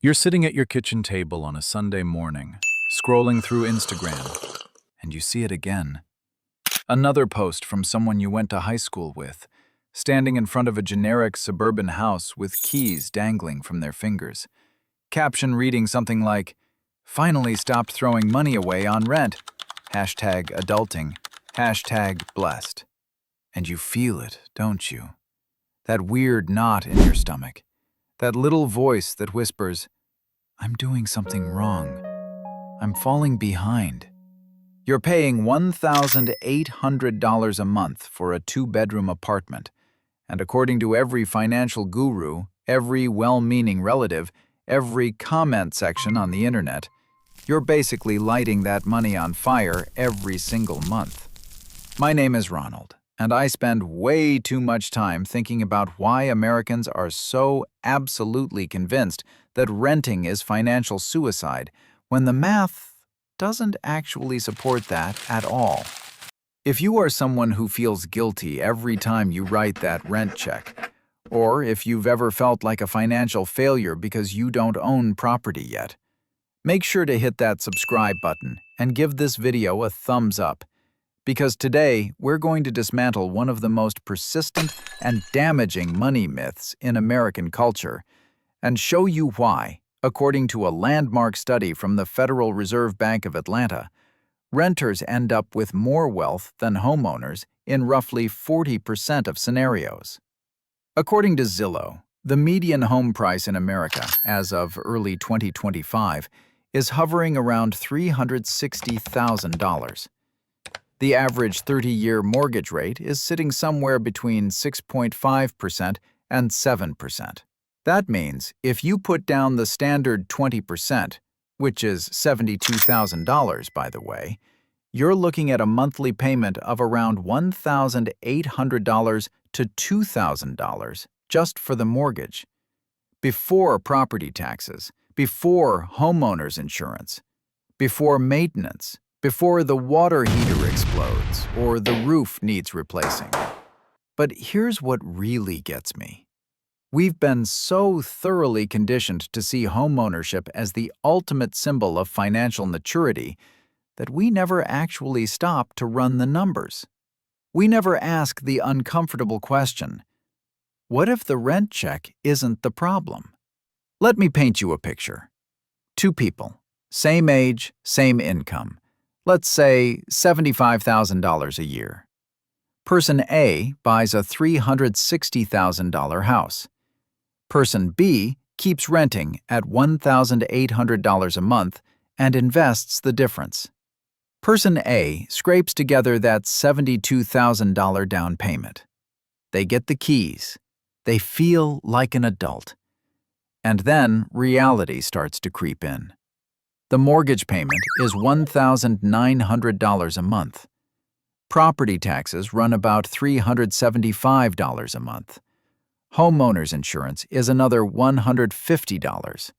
You're sitting at your kitchen table on a Sunday morning, scrolling through Instagram, and you see it again. Another post from someone you went to high school with, standing in front of a generic suburban house with keys dangling from their fingers. Caption reading something like, "Finally stopped throwing money away on rent. #adulting. #blessed. And you feel it, don't you? That weird knot in your stomach. That little voice that whispers, "I'm doing something wrong. I'm falling behind." You're paying $1,800 a month for a two-bedroom apartment, and according to every financial guru, every well-meaning relative, every comment section on the internet, you're basically lighting that money on fire every single month. My name is Ronald, and I spend way too much time thinking about why Americans are so absolutely convinced that renting is financial suicide when the math doesn't actually support that at all. If you are someone who feels guilty every time you write that rent check, or if you've ever felt like a financial failure because you don't own property yet, make sure to hit that subscribe button and give this video a thumbs up, because today we're going to dismantle one of the most persistent and damaging money myths in American culture and show you why, according to a landmark study from the Federal Reserve Bank of Atlanta, renters end up with more wealth than homeowners in roughly 40% of scenarios. According to Zillow, the median home price in America, as of early 2025, is hovering around $360,000. The average 30-year mortgage rate is sitting somewhere between 6.5% and 7%. That means if you put down the standard 20%, which is $72,000 by the way, you're looking at a monthly payment of around $1,800 to $2,000 just for the mortgage. Before property taxes, before homeowners insurance, before maintenance, before the water heater explodes or the roof needs replacing. But here's what really gets me. We've been so thoroughly conditioned to see homeownership as the ultimate symbol of financial maturity that we never actually stop to run the numbers. We never ask the uncomfortable question, what if the rent check isn't the problem? Let me paint you a picture. Two people, same age, same income. Let's say $75,000 a year. Person A buys a $360,000 house. Person B keeps renting at $1,800 a month and invests the difference. Person A scrapes together that $72,000 down payment. They get the keys. They feel like an adult. And then reality starts to creep in. The mortgage payment is $1,900 a month. Property taxes run about $375 a month. Homeowners insurance is another $150.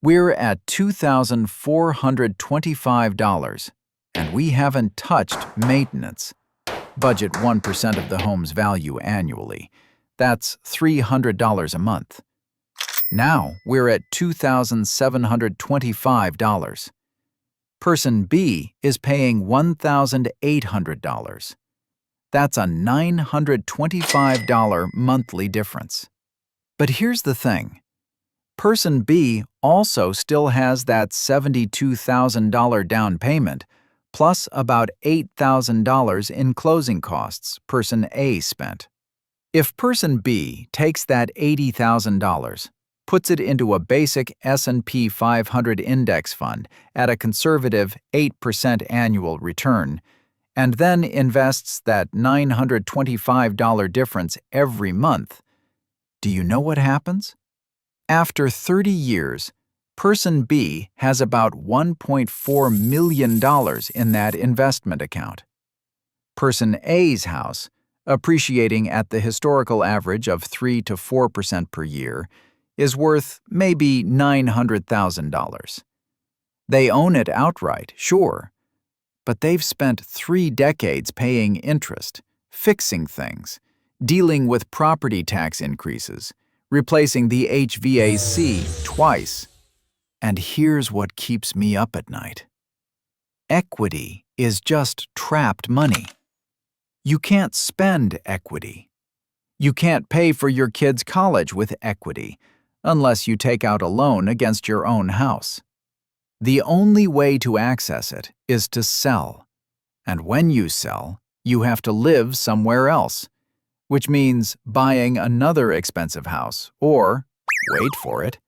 We're at $2,425, and we haven't touched maintenance. Budget 1% of the home's value annually. That's $300 a month. Now we're at $2,725. Person B is paying $1,800. That's a $925 monthly difference. But here's the thing. Person B also still has that $72,000 down payment, plus about $8,000 in closing costs Person A spent. If Person B takes that $80,000, puts it into a basic S&P 500 index fund at a conservative 8% annual return, and then invests that $925 difference every month, do you know what happens? After 30 years, Person B has about $1.4 million in that investment account. Person A's house, appreciating at the historical average of 3 to 4% per year, is worth maybe $900,000. They own it outright, sure, but they've spent 3 decades paying interest, fixing things, dealing with property tax increases, replacing the HVAC twice, And here's what keeps me up at night. Equity is just trapped money. You can't spend equity. You can't pay for your kids' college with equity unless you take out a loan against your own house. The only way to access it is to sell. And when you sell, you have to live somewhere else, which means buying another expensive house or, wait for it,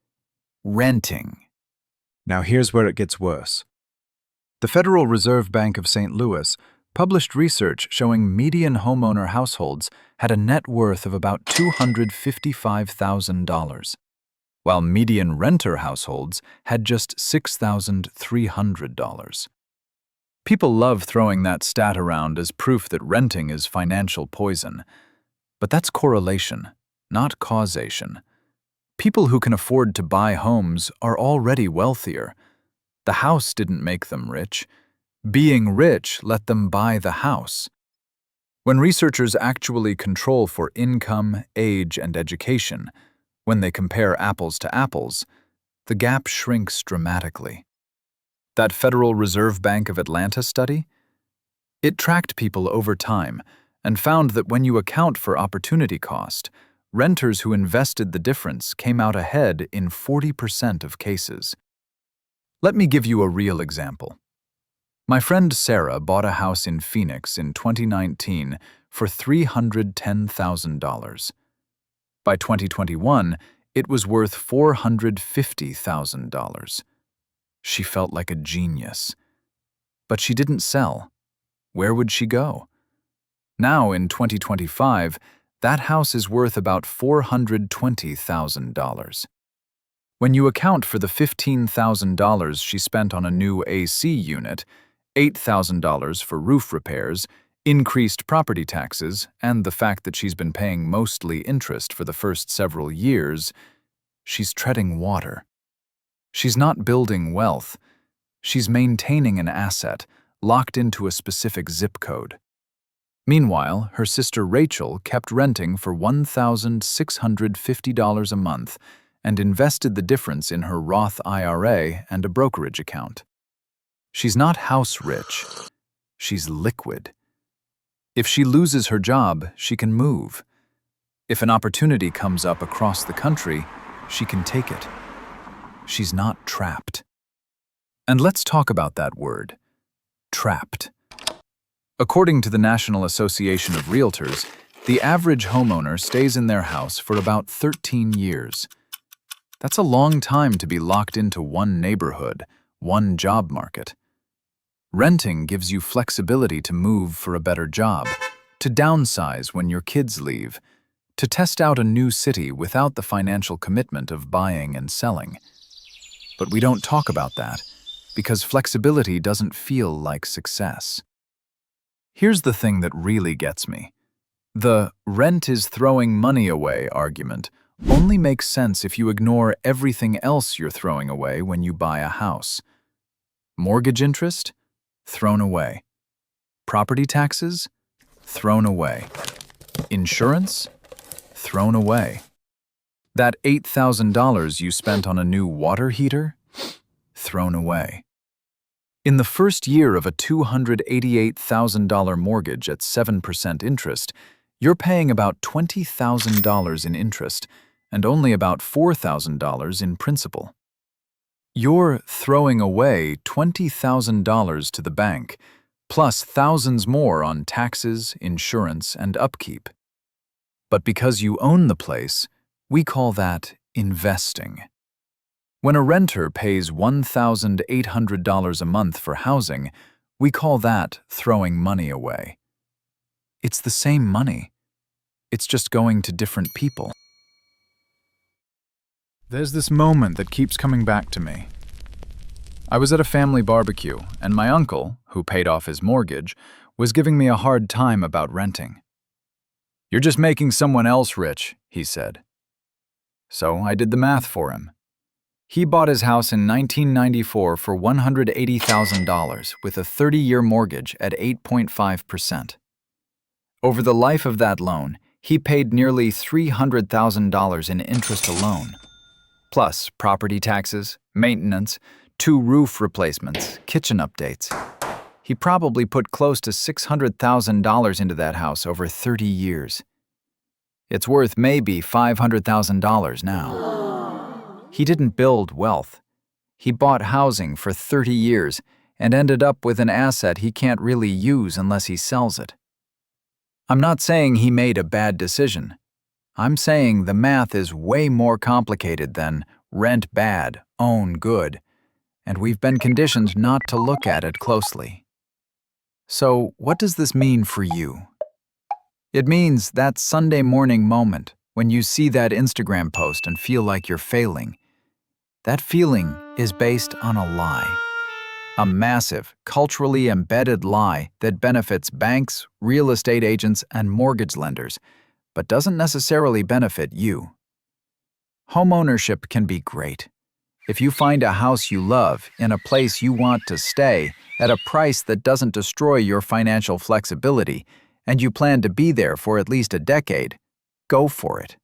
renting. Now here's where it gets worse. The Federal Reserve Bank of St. Louis published research showing median homeowner households had a net worth of about $255,000, while median renter households had just $6,300. People love throwing that stat around as proof that renting is financial poison. But that's correlation, not causation. People who can afford to buy homes are already wealthier. The house didn't make them rich. Being rich let them buy the house. When researchers actually control for income, age, and education, when they compare apples to apples, the gap shrinks dramatically. That Federal Reserve Bank of Atlanta study? It tracked people over time and found that when you account for opportunity cost, renters who invested the difference came out ahead in 40% of cases. Let me give you a real example. My friend Sarah bought a house in Phoenix in 2019 for $310,000. By 2021, it was worth $450,000. She felt like a genius. But she didn't sell. Where would she go? Now, in 2025, that house is worth about $420,000. When you account for the $15,000 she spent on a new AC unit, $8,000 for roof repairs, increased property taxes, and the fact that she's been paying mostly interest for the first several years, she's treading water. She's not building wealth. She's maintaining an asset, locked into a specific zip code. Meanwhile, her sister Rachel kept renting for $1,650 a month and invested the difference in her Roth IRA and a brokerage account. She's not house rich. She's liquid. If she loses her job, she can move. If an opportunity comes up across the country, she can take it. She's not trapped. And let's talk about that word, trapped. According to the National Association of Realtors, the average homeowner stays in their house for about 13 years. That's a long time to be locked into one neighborhood, one job market. Renting gives you flexibility to move for a better job, to downsize when your kids leave, to test out a new city without the financial commitment of buying and selling. But we don't talk about that, because flexibility doesn't feel like success. Here's the thing that really gets me. The "rent is throwing money away" argument only makes sense if you ignore everything else you're throwing away when you buy a house. Mortgage interest? Thrown away. Property taxes? Thrown away. Insurance? Thrown away. That $8,000 you spent on a new water heater? Thrown away. In the first year of a $288,000 mortgage at 7% interest, you're paying about $20,000 in interest and only about $4,000 in principal. You're throwing away $20,000 to the bank, plus thousands more on taxes, insurance, and upkeep. But because you own the place, we call that investing. When a renter pays $1,800 a month for housing, we call that throwing money away. It's the same money. It's just going to different people. There's this moment that keeps coming back to me. I was at a family barbecue, and my uncle, who paid off his mortgage, was giving me a hard time about renting. "You're just making someone else rich," he said. So I did the math for him. He bought his house in 1994 for $180,000 with a 30-year mortgage at 8.5%. Over the life of that loan, he paid nearly $300,000 in interest alone. plus property taxes, maintenance, 2 roof replacements, kitchen updates. He probably put close to $600,000 into that house over 30 years. It's worth maybe $500,000 now. He didn't build wealth. He bought housing for 30 years and ended up with an asset he can't really use unless he sells it. I'm not saying he made a bad decision. I'm saying the math is way more complicated than rent bad, own good, and we've been conditioned not to look at it closely. So, what does this mean for you? It means that Sunday morning moment when you see that Instagram post and feel like you're failing. That feeling is based on a lie. A massive, culturally embedded lie that benefits banks, real estate agents, and mortgage lenders, but doesn't necessarily benefit you. Homeownership can be great. If you find a house you love in a place you want to stay at a price that doesn't destroy your financial flexibility, and you plan to be there for at least a decade, go for it.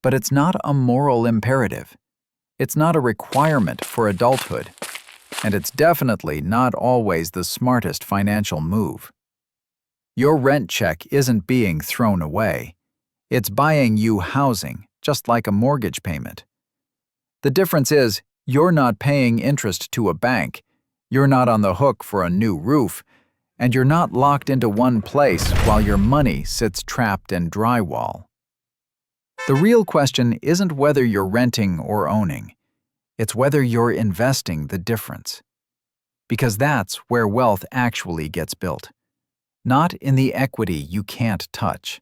But it's not a moral imperative. It's not a requirement for adulthood. And it's definitely not always the smartest financial move. Your rent check isn't being thrown away. It's buying you housing, just like a mortgage payment. The difference is, you're not paying interest to a bank, you're not on the hook for a new roof, and you're not locked into one place while your money sits trapped in drywall. The real question isn't whether you're renting or owning. It's whether you're investing the difference. Because that's where wealth actually gets built. Not in the equity you can't touch.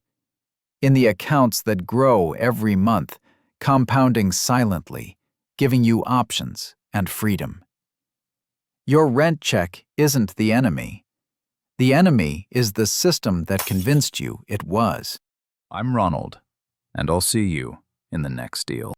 In the accounts that grow every month, compounding silently, giving you options and freedom. Your rent check isn't the enemy. The enemy is the system that convinced you it was. I'm Ronald, and I'll see you in the next deal.